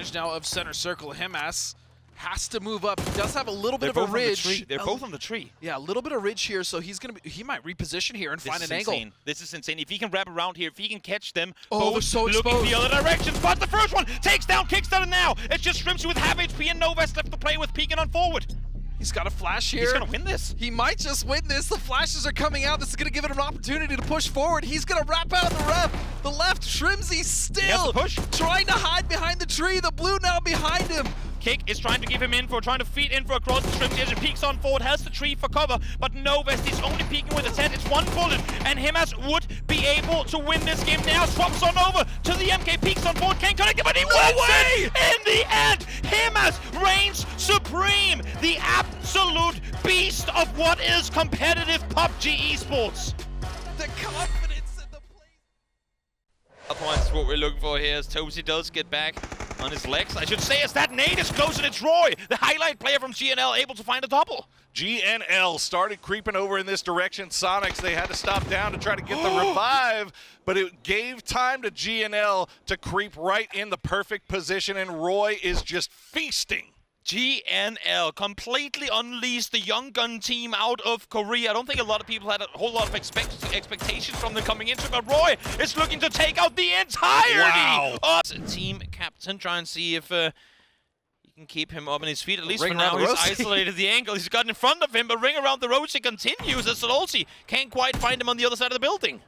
advantage now of center circle. Himas has to move up. He does have a little bit of a ridge. They're both on the tree. Yeah, a little bit of ridge here, so he might reposition here and find an angle. This is insane. If he can wrap around here, if he can catch them, they're so looking exposed. the other direction. But the first one takes down Kickstarter now. It's just Shrimpsy with half HP and Novest left to play with, peeking on forward. He's got a flash here. He's gonna win this. He might just win this. The flashes are coming out. This is gonna give him an opportunity to push forward. He's gonna wrap out the left. Shrimsy still trying to hide behind the tree. The blue now behind him. Kick is trying to give him info, trying to feed info across the Shrimpsy as he peeks on forward, has the tree for cover, but Novest is only peeking with a 10. It's one bullet, and Himas would be able to win this game now. Swaps on over to the MK, peeks on forward, can't connect it, but he wins it! In the end, Himas reigns supreme, the absolute beast of what is competitive PUBG esports. The confidence in the play. Points what we're looking for here as Tozy does get back on his legs. I should say as that nade is close and it's Roy, the highlight player from GNL, able to find a double. GNL started creeping over in this direction. Sonics, they had to stop down to try to get the revive, but it gave time to GNL to creep right in the perfect position, and Roy is just feasting. GNL completely unleashed the young gun team out of Korea. I don't think a lot of people had a whole lot of expectations from them coming into it, but Roy is looking to take out the entirety of team captain. Try and see if you can keep him up on his feet. At least for now, he's isolated the angle. He's got in front of him, but ring around the Rosie continues as Sololsi can't quite find him on the other side of the building.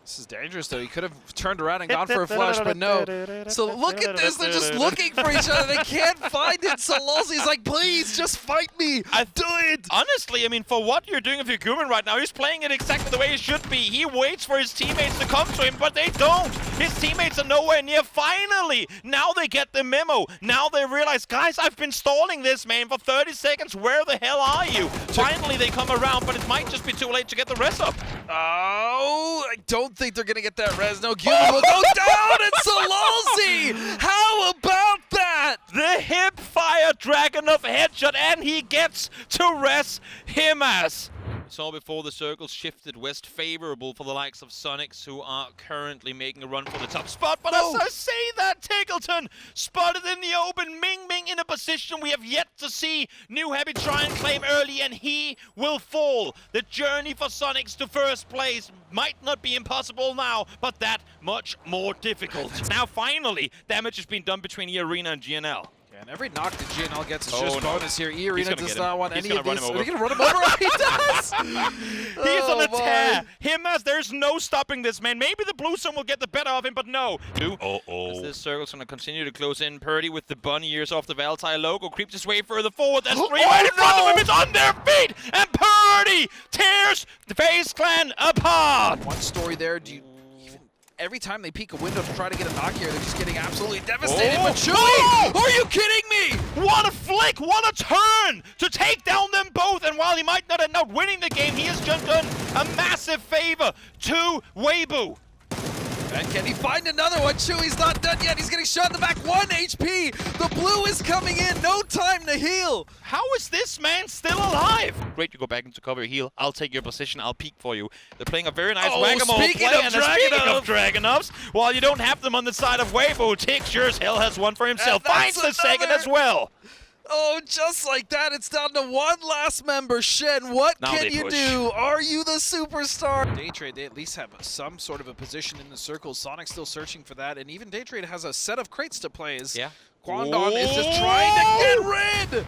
This is dangerous, though. He could have turned around and gone for a flash, but no. So look at this. They're just looking for each other. They can't find it. Sololsi's like, please, just fight me. Do it. Honestly, I mean, for what you're doing with your Guman right now, he's playing it exactly the way he should be. He waits for his teammates to come to him, but they don't. His teammates are nowhere near. Finally, now they get the memo. Now they realize, guys, I've been stalling this, man, for 30 seconds. Where the hell are you? Finally, they come around, but it might just be too late to get the rest up. Oh, I don't think they're going to get that res. No, Guman will go down, and Sololsi! How about that? The hip fire dragon of headshot, and he gets to rest Himas. Saw before the circle shifted west, favorable for the likes of Sonics, who are currently making a run for the top spot. But as I say that, Tiggleton spotted in the open, Ming Ming in a position we have yet to see. New Happy try and claim early, and he will fall. The journey for Sonics to first place might not be impossible now, but that much more difficult. Now finally, damage has been done between E-Arena and GNL. And every knock that GNL gets is just bonus here. E-Arena does not want any of this. Are they going to run him over? He does! He's on a tear. Himas, there's no stopping this, man. Maybe the blue zone will get the better of him, but no. As this circle's going to continue to close in. Purdy with the bunny ears off the Valtire logo creeps his way further forward. That's three right in front of him. It's on their feet. And Purdy tears the FaZe Clan apart. One story there. Every time they peek a window to try to get a knock here, they're just getting absolutely devastated. But Chewy, are you kidding me? What a flick, what a turn to take down them both. And while he might not end up winning the game, he has just done a massive favor to Weibo. And can he find another one? Chewy's not done yet. He's getting shot in the back. 1 HP. The blue is coming in. No time to heal. How is this man still alive? Great, you go back into cover, heal. I'll take your position. I'll peek for you. They're playing a very nice whack-a-mole play. Speaking of Dragunovs, while you don't have them on the side of Weibo, Tick sure as hell has one for himself. Finds the second as well. Oh, just like that, it's down to one last member. Shen, what can you do? Are you the superstar? Daytrade, they at least have some sort of a position in the circle. Sonic's still searching for that, and even Daytrade has a set of crates to play. Kwangdong is just trying to get rid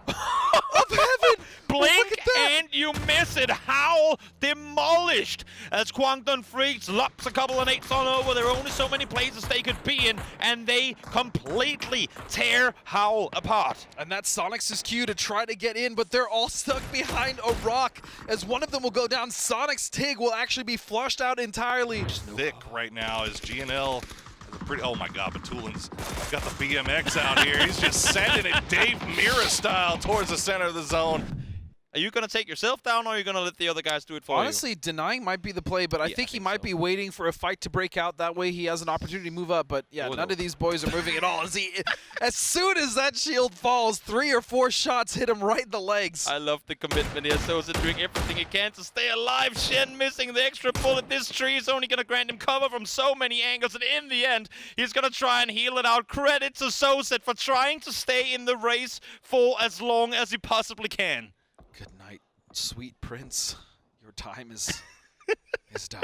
of heaven. Blink and you miss it. Howl demolished as Kwangdong Freaks lops a couple of nades on over. There are only so many places they could be in, and they completely tear Howl apart. And that's Sonics' cue to try to get in, but they're all stuck behind a rock. As one of them will go down, Sonic's Tig will actually be flushed out entirely. Thick right now is GNL. Oh my God, Batulin's got the BMX out here. He's just sending it Dave Mira style towards the center of the zone. Are you going to take yourself down, or are you going to let the other guys do it for you? Honestly, denying might be the play, but I think he might be waiting for a fight to break out. That way he has an opportunity to move up. But yeah, none of these boys are moving at all. As soon as that shield falls, 3 or 4 shots hit him right in the legs. I love the commitment here. Sosa doing everything he can to stay alive. Shen missing the extra bullet. This tree is only going to grant him cover from so many angles, and in the end, he's going to try and heal it out. Credit to Sosa for trying to stay in the race for as long as he possibly can. Good night, sweet prince. Your time is done.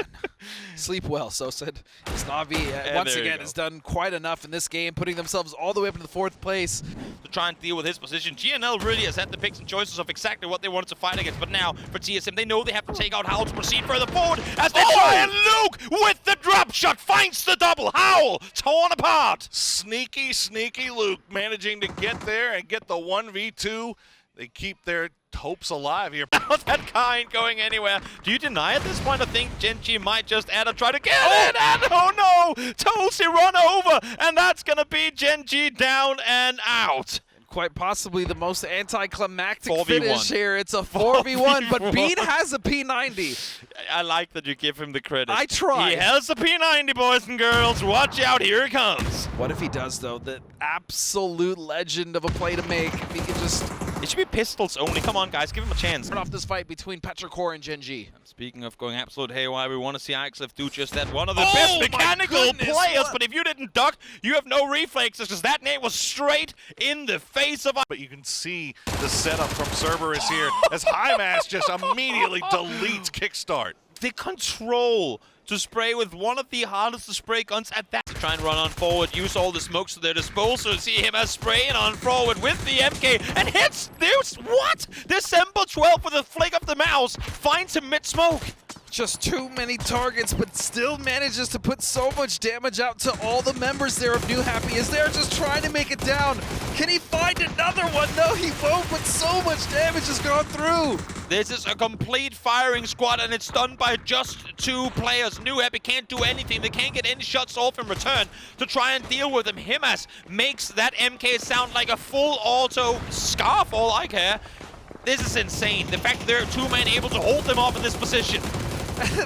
Sleep well, Sosa. Na'Vi, once again, has done quite enough in this game, putting themselves all the way up into the 4th place. To try and deal with his position. GNL really has had to pick some choices of exactly what they wanted to fight against, but now, for TSM, they know they have to take out Howl to proceed further forward as they try, and Luke, with the drop shot, finds the double. Howl, torn apart. Sneaky, sneaky Luke managing to get there and get the 1v2. They keep their hopes alive here. Now that car ain't going anywhere. Do you deny at this point? I think Gen.G might just add and try to get it, and oh no! Tulsi run over, and that's gonna be Gen.G down and out. Quite possibly the most anticlimactic 4v1. finish here. It's a 4v1, but Bean has a P90. I like that you give him the credit. I tried. He has a P90, boys and girls. Watch out, here it comes. What if he does, though? The absolute legend of a play to make. If he could just... It should be pistols only. Come on, guys. Give him a chance. Turn off this fight between Petrichor and Gen.G. Speaking of going absolute haywire, we want to see Ixlef do just that. One of the best mechanical players, but if you didn't duck, you have no reflexes, because that nade was straight in the face of... But you can see the setup from Cerberus here as Hymas just immediately deletes Kickstart. The control to spray with one of the hardest to spray guns at that. Try and run on forward, use all the smokes to their disposal. See him as spraying on forward with the MK and hits this. What? December 12th with a flick of the mouse finds him mid-smoke. Just too many targets, but still manages to put so much damage out to all the members there of New Happy as they're just trying to make it down. Can he find another one? No, he won't, but so much damage has gone through. This is a complete firing squad, and it's done by just 2 players. New Happy can't do anything. They can't get any shots off in return to try and deal with him. Himas makes that MK sound like a full auto scarf, all I care. This is insane. The fact that there are 2 men able to hold them off in this position.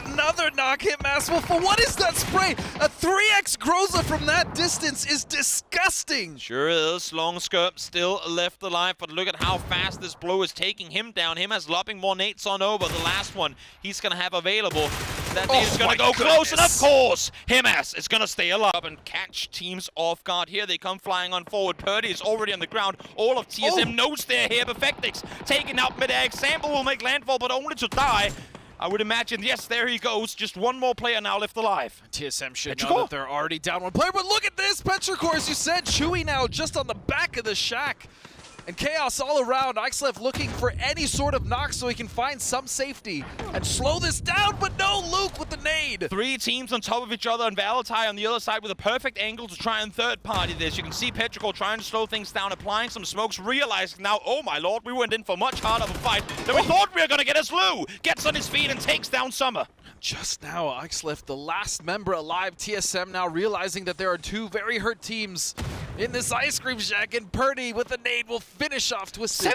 Another knock hit, Masswolf. What is that spray? A 3x Groza from that distance is disgusting. Sure is. Long Skirp still left alive, but look at how fast this blow is taking him down. Him as lopping more nades on over. The last one he's going to have available. That nade is going to go close, and of course, Himas is going to stay alive and catch teams off guard. Here they come flying on forward. Purdy is already on the ground. All of TSM knows they're here. Perfectix taking out mid-air. Example will make landfall, but only to die. I would imagine, yes, there he goes. Just one more player now left alive. TSM should know that they're already down 1 player, but look at this! Petrichor, as you said, Chewy now just on the back of the shack. And chaos all around. Ixlef looking for any sort of knock so he can find some safety and slow this down, but no, Luke with the nade. 3 teams on top of each other, and Valatai on the other side with a perfect angle to try and third party this. You can see Petrichor trying to slow things down, applying some smokes, realizing now, oh my lord, we went in for much harder of a fight than we thought we were going to get as Lou gets on his feet and takes down Summer. Just now, Ixlef, the last member alive. TSM now realizing that there are 2 very hurt teams in this ice cream shack, and Purdy with the nade will finish off Twisted.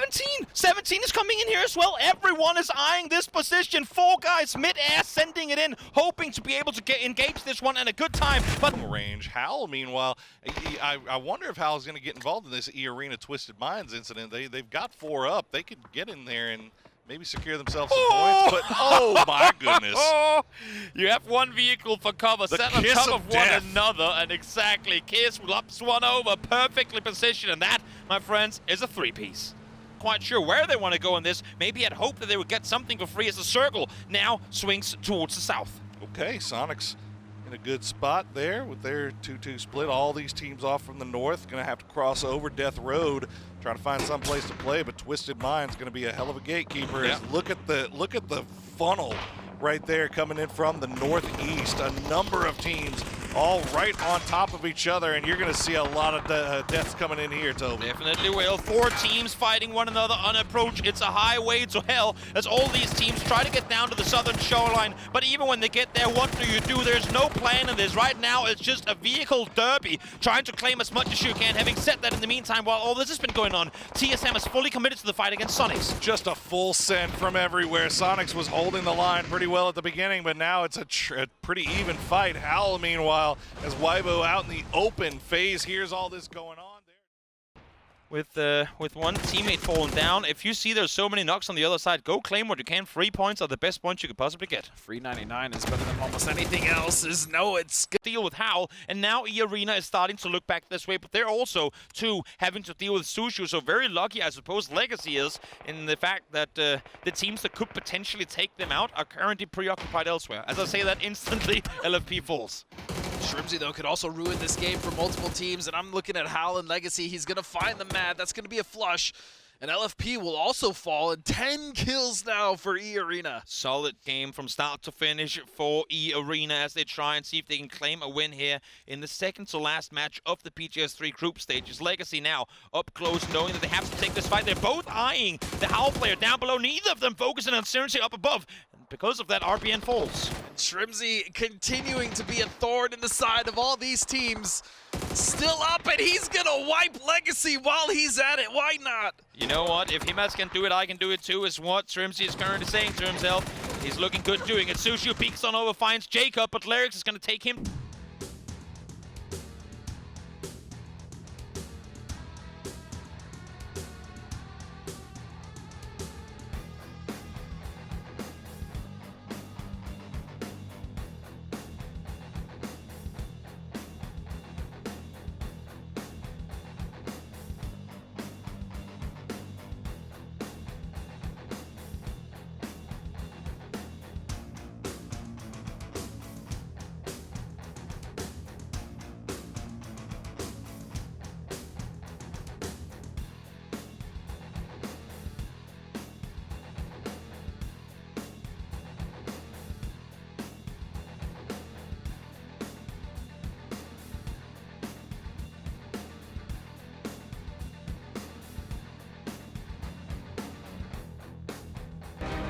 17 is coming in here as well. Everyone is eyeing this position. 4 guys mid-air sending it in, hoping to be able to engage this one in a good time. But range. Howl, meanwhile, I wonder if Howl's going to get involved in this E-Arena Twisted Minds incident. They've got 4 up. They could get in there and maybe secure themselves some points, but oh my goodness. You have 1 vehicle for cover, set on top of one another, and exactly, Kiss lops one over, perfectly positioned, and that, my friends, is a 3-piece. Quite sure where they want to go in this. Maybe had hoped that they would get something for free as a circle. Now swings towards the south. Okay, Sonic's in a good spot there with their 2-2 split. All these teams off from the north going to have to cross over Death Road, trying to find some place to play, but Twisted Mind's going to be a hell of a gatekeeper. Yeah. Look at the funnel right there coming in from the northeast. A number of teams all right on top of each other, and you're going to see a lot of deaths coming in here, Toby. Definitely will. 4 teams fighting one another on approach. It's a highway to hell as all these teams try to get down to the southern shoreline. But even when they get there, what do? There's no plan in this. Right now, it's just a vehicle derby, trying to claim as much as you can. Having said that, in the meantime, while all this has been going on, TSM is fully committed to the fight against Sonics. Just a full send from everywhere. Sonics was holding the line pretty well at the beginning, but now it's a pretty even fight. Howl, meanwhile, as Weibo out in the open phase, here's all this going on. With one teammate falling down, if you see there's so many knocks on the other side, go claim what you can. 3 points are the best points you could possibly get. Free 99 is better than almost anything else. It's good. Deal with Howl, and now E-Arena is starting to look back this way, but they're also, too, having to deal with Sushu, so very lucky, I suppose, Legacy is in the fact that the teams that could potentially take them out are currently preoccupied elsewhere. As I say that instantly, LFP falls. Shrimzy, though, could also ruin this game for multiple teams, and I'm looking at Howl and Legacy. He's going to find the Mad. That's going to be a flush. And LFP will also fall, and 10 kills now for E-Arena. Solid game from start to finish for E-Arena as they try and see if they can claim a win here in the second to last match of the PGS3 group stages. Legacy now up close, knowing that they have to take this fight. They're both eyeing the Howl player down below, neither of them focusing on Synergy up above. Because of that, RBN falls. And Shrimzy continuing to be a thorn in the side of all these teams. Still up, and he's gonna wipe Legacy while he's at it. Why not? You know what? If Himas can do it, I can do it too, is what Shrimzy is currently saying to himself. He's looking good doing it. Sushu peeks on over, finds Jacob, but Lyrics is gonna take him.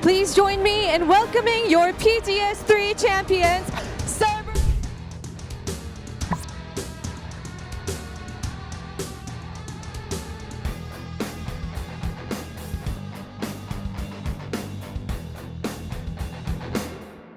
Please join me in welcoming your PGS3 champions,